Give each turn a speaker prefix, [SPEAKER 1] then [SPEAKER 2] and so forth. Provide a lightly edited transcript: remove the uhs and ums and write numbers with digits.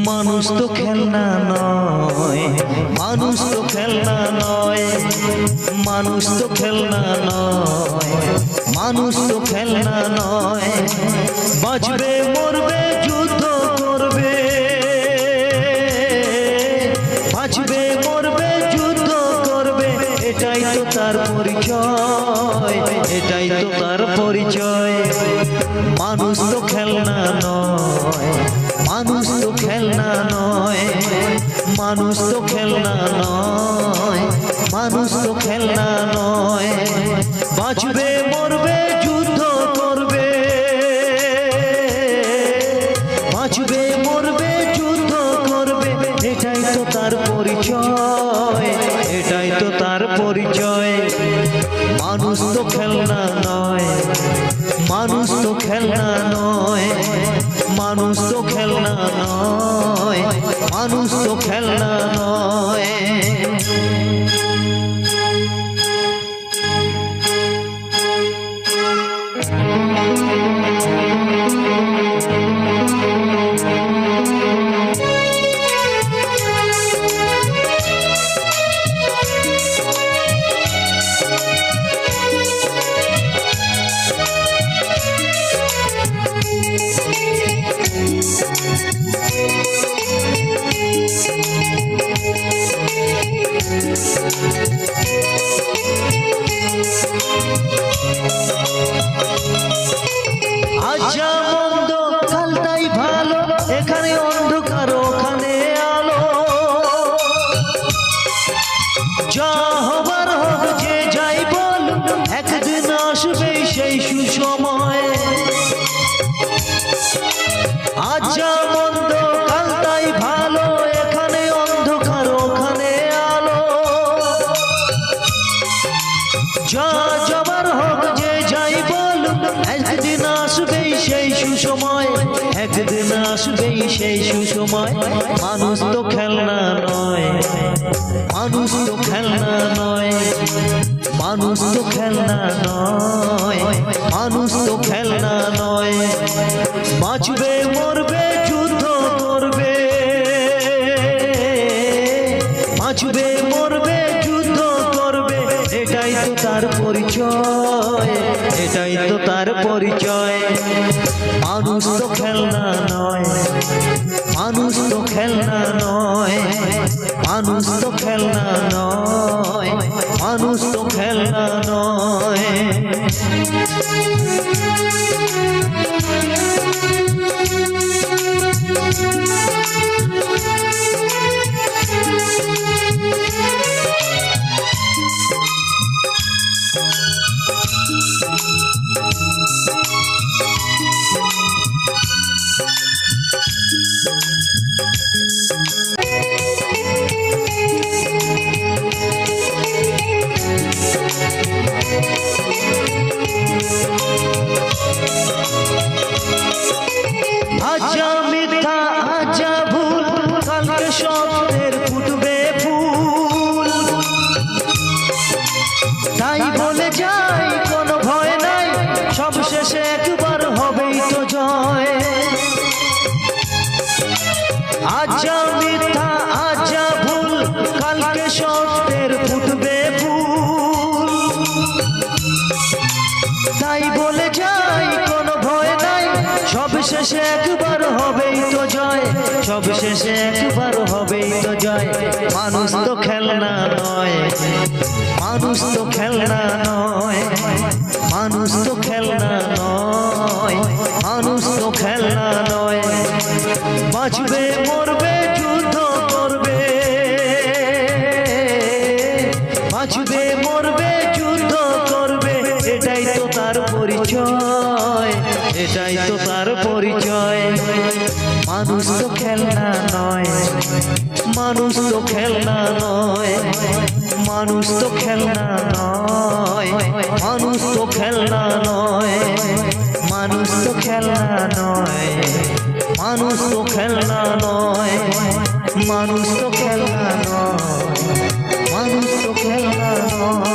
[SPEAKER 1] মানুষ তো খেলনা নয়, মানুষ তো খেলনা নয়, মানুষ তো খেলনা নয়, মানুষ তো খেলনা নয়। বাঁচবে মরবে যুদ্ধ করবে, বাঁচবে মরবে যুদ্ধ করবে, এটাই তো তার পরিচয়, এটাই তো তার পরিচয়। মানুষ তো খেলনা নয়, মানুষ তো খেলনা নয়, মানুষ তো খেলনা নয়, মানুষ তো খেলনা নয়। বাঁচবে মরবে যুদ্ধ করবে, বাঁচবে মরবে যুদ্ধ করবে, এটাই তো তার পরিচয়, এটাই তো তার পরিচয়। মানুষ তো খেলনা নয়, মানুষ তো খেলনা নয়, মানুষ তো খেলনা নয়, মানুষ তো খেলনা নয়। আচ্ছা মন্দ কালটাই ভালো, এখানে অন্ধকার ওখানে আলো, যা হবার হোক যে যাই বল, একদিন আসবে সেই সুসময়। আচ্ছা মন্দ কালটাই ভালো, এখানে অন্ধকার ওখানে আলো, যা যাবার হোক যে যাই বল, একদিন আসবেই সেই সুসময়, একদিন আসবেই সেই সুসময়। মানুষ তো খেলনা নয়, মানুষ তো খেলনা নয়, মানুষ তো খেলনা নয়, মানুষ তো খেলনা নয়। বাঁচবে মরবে যুদ্ধ করবে, বাঁচবে মরবে যুদ্ধ করবে, এটাই তো তার পরিচয়, এটাই তো তার পরিচয়। মানুষ তো খেলনা নয়, মানুষ তো খেলনা নয়, মানুষ তো খেলনা নয়, মানুষ তো খেলনা নয়। আজা মিথ্যা আজা ভুল, কালকে স্বপ্নের ফুটবে ফুল, তাই বলে যাই কোনো ভয় নাই, সব শেষে একবার হবেই তো জয়। আজা মিথ্যা আজা ভুল, কালকে স্বপ্নের ফুটবে ফুল, তাই বলে যাই কোনো ভয় নাই, সব শেষে একবার হবেই তো জয়, সব শেষে একবার হবেই তো জয়। মানুষ তো খেলনা নয়, মানুষ তো খেলনা নয়, মানুষ তো খেলনা নয়, মানুষ তো খেলনা নয়। বাঁচবে মরবে যুদ্ধ করবে, বাঁচবে মরবে যুদ্ধ করবে, এটাই তো তার পরিচয়, এটাই তো তার পরিচয়। মানুষ তো খেলনা নয়, মানুষ তো খেলনা নয়, মানুষ তো খেলনা নয়, মানুষ তো খেলনা নয়, মানুষ তো খেলনা নয়, মানুষ তো খেলনা নয়। মানুষ তো খেলনা নয়, মানুষ তো খেলনা নয়।